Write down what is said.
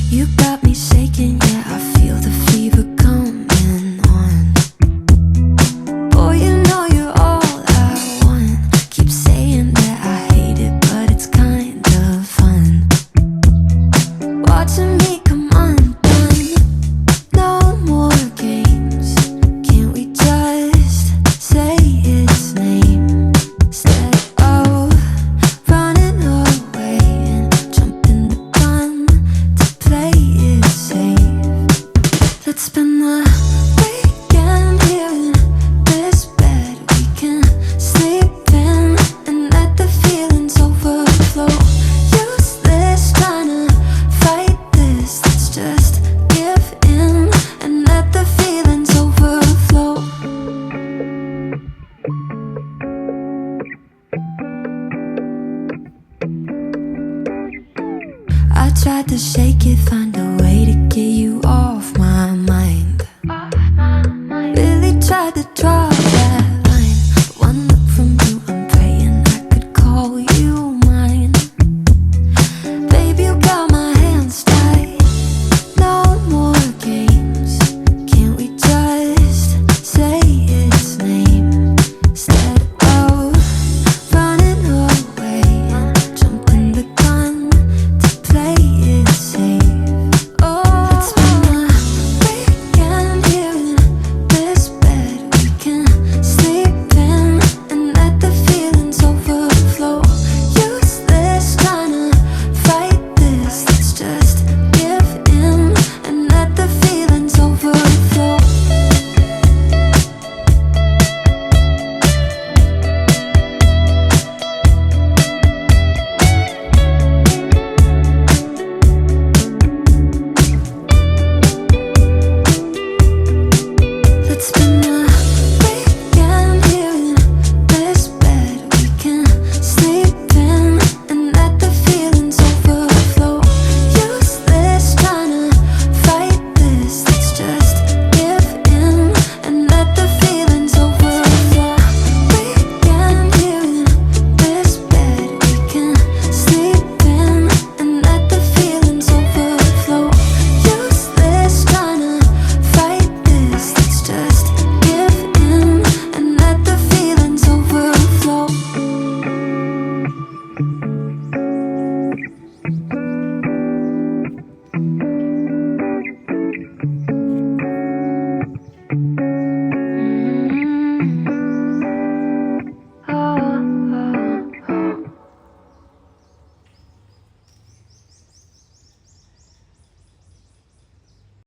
You got me shaking, yeah, I feel the fever coming on. Boy, you know you're all I want. Keep saying that I hate it, but it's kind of fun. Watching me come undone. No more games. Can't we just say its name instead of running away and jumping the gun to play it safe? Let's spend the weekend here in this bed we can sleep in and let the feelings overflow. Useless trying to fight this. Let's just give in and let the feelings overflow. I tried to shake it, find a way to get you off my